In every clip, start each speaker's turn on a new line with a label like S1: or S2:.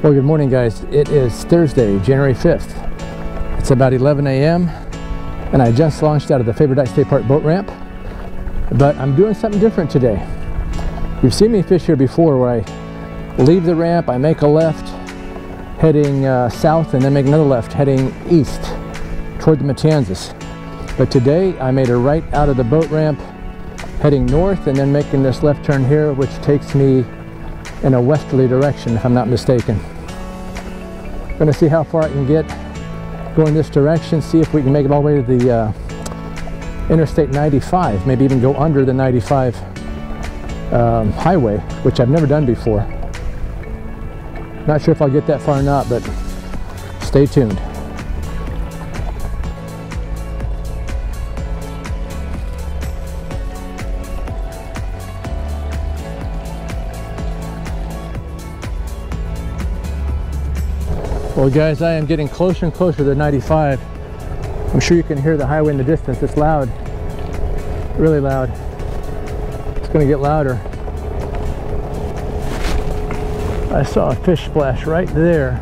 S1: Well, good morning, guys. It is Thursday, January 5th. It's about 11 a.m. and I just launched out of the Florida Interstate Park boat ramp, but I'm doing something different today. You've seen me fish here before where I leave the ramp, I make a left heading south, and then make another left heading east toward the Matanzas. But today I made a right out of the boat ramp heading north and then making this left turn here, which takes me in a westerly direction, if I'm not mistaken. I'm going to see how far I can get going this direction, see if we can make it all the way to the Interstate 95, maybe even go under the 95 highway, which I've never done before. Not sure if I'll get that far or not, but stay tuned. Well, guys, I am getting closer and closer to 95. I'm sure you can hear the highway in the distance. It's loud, really loud. It's going to get louder. I saw a fish splash right there.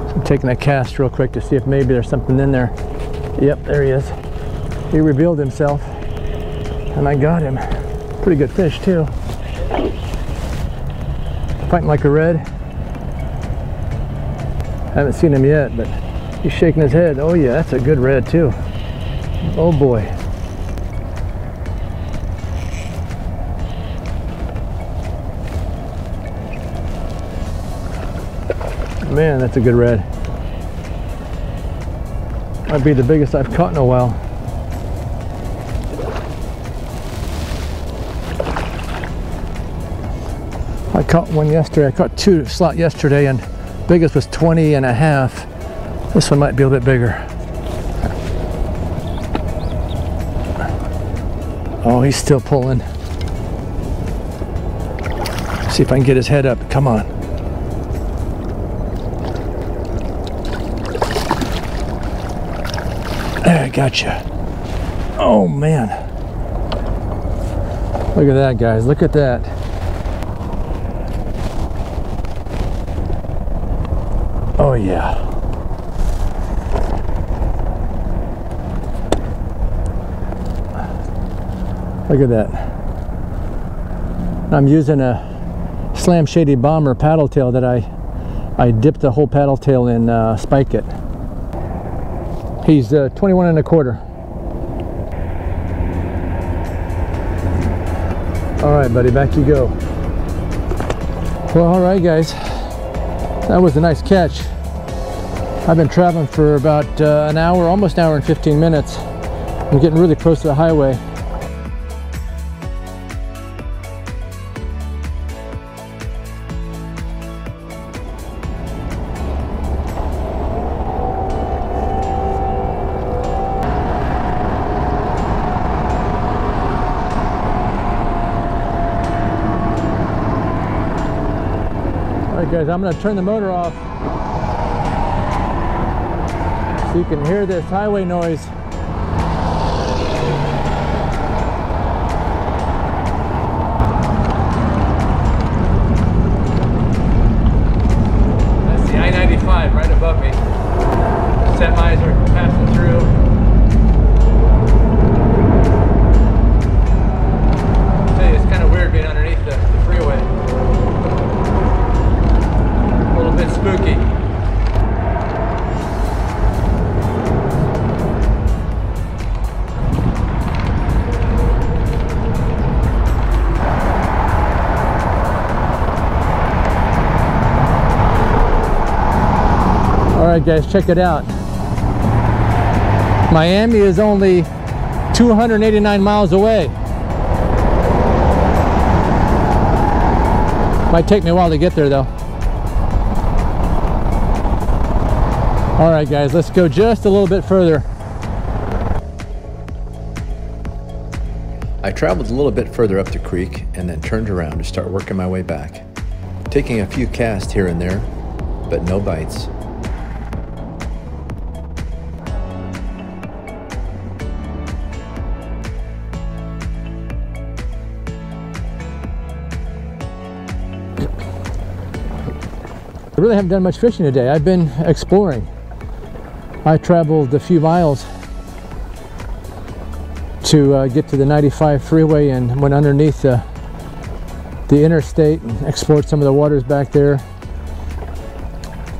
S1: So I'm taking a cast real quick to see if maybe there's something in there. Yep, there he is. He revealed himself, and I got him. Pretty good fish, too. Fighting like a red. Haven't seen him yet, but he's shaking his head. Oh yeah, that's a good red too. Oh boy. Man, that's a good red. Might be the biggest I've caught in a while. I caught one yesterday. I caught two slot yesterday, and biggest was 20 and a half. This one might be a little bit bigger. Oh, he's still pulling. See if I can get his head up. Come on. There, I gotcha. Oh man. Look at that, guys. Look at that. Oh yeah. Look at that. I'm using a Slam Shady Bomber paddle tail that I dipped the whole paddle tail in Spike It. He's 21 and a quarter. All right, buddy, back you go. Well, all right, guys. That was a nice catch. I've been traveling for about an hour, almost an hour and 15 minutes. I'm getting really close to the highway. Guys, I'm going to turn the motor off so you can hear this highway noise. That's the I-95 right above me. Semis are passing through. I'll tell you, it's kind of weird being underneath the freeway. A little bit spooky. All right, guys, check it out. Miami is only 289 miles away. Might take me a while to get there, though. All right, guys, let's go just a little bit further.
S2: I traveled a little bit further up the creek and then turned around to start working my way back, taking a few casts here and there, but no bites.
S1: I really haven't done much fishing today. I've been exploring. I traveled a few miles to get to the 95 freeway and went underneath the interstate and explored some of the waters back there.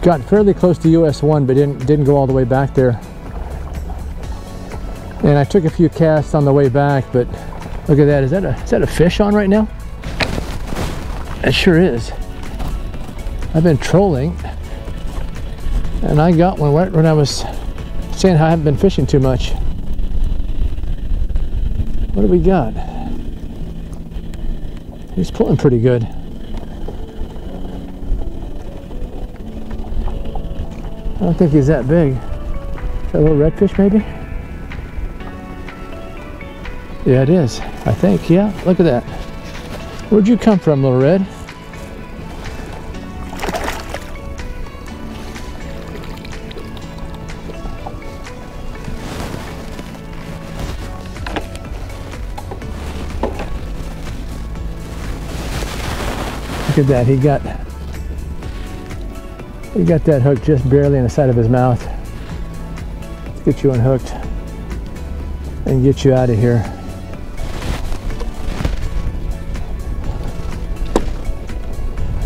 S1: Got fairly close to US 1, but didn't go all the way back there. And I took a few casts on the way back, but look at that. Is that a fish on right now? It sure is. I've been trolling, and I got one right when I was saying how I haven't been fishing too much. What do we got? He's pulling pretty good. I don't think he's that big. Is that a little redfish maybe? Yeah, it is. I think, yeah. Look at that. Where'd you come from, little red? Look at that. He got that hook just barely in the side of his mouth. Let's get you unhooked and get you out of here.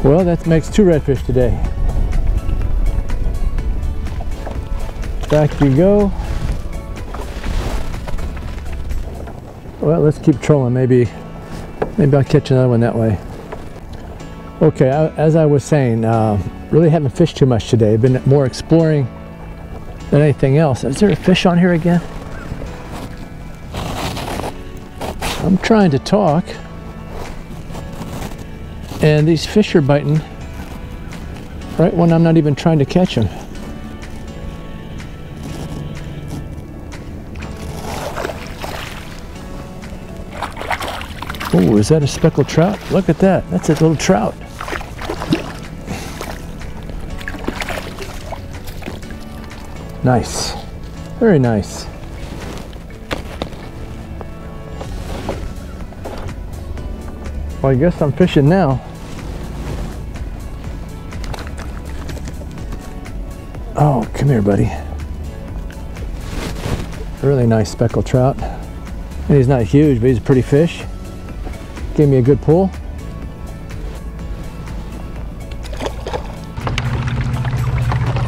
S1: Well, that makes 2 redfish today. Back you go. Well, let's keep trolling. Maybe I'll catch another one that way. Okay, as I was saying, really haven't fished too much today. I've been more exploring than anything else. Is there a fish on here again? I'm trying to talk, and these fish are biting right when I'm not even trying to catch them. Oh, is that a speckled trout? Look at that. That's a little trout. Nice. Very nice. Well, I guess I'm fishing now. Oh, come here, buddy. Really nice speckled trout. And he's not huge, but he's a pretty fish. Gave me a good pull.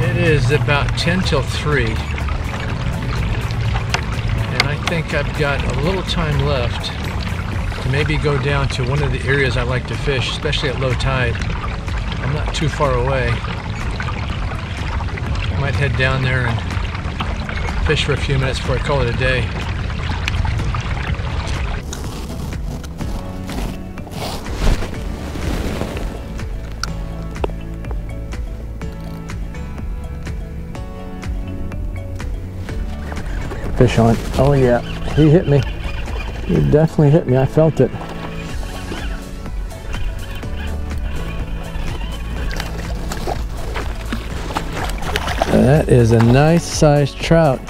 S1: It is about 10 till 3. And I think I've got a little time left to maybe go down to one of the areas I like to fish, especially at low tide. I'm not too far away. I might head down there and fish for a few minutes before I call it a day. Fish on. Oh yeah, he hit me. He definitely hit me. I felt it. That is a nice sized trout.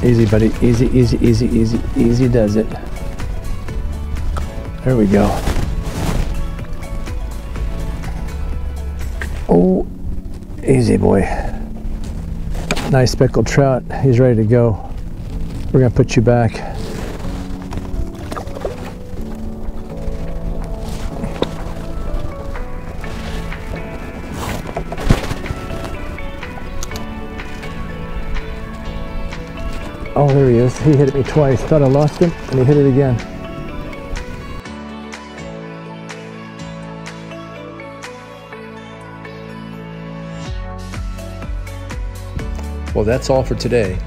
S1: Easy, buddy. Easy, easy, easy, easy, easy does it. There we go. Oh, easy boy. Nice speckled trout. He's ready to go. We're gonna put you back. Oh, there he is. He hit me twice. Thought I lost him, and he hit it again.
S2: Well, that's all for today.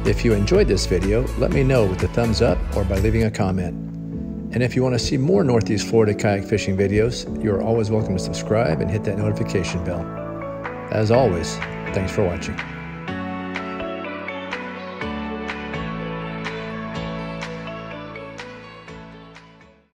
S2: If you enjoyed this video, let me know with a thumbs up or by leaving a comment. And if you want to see more Northeast Florida kayak fishing videos, you're always welcome to subscribe and hit that notification bell. As always, thanks for watching.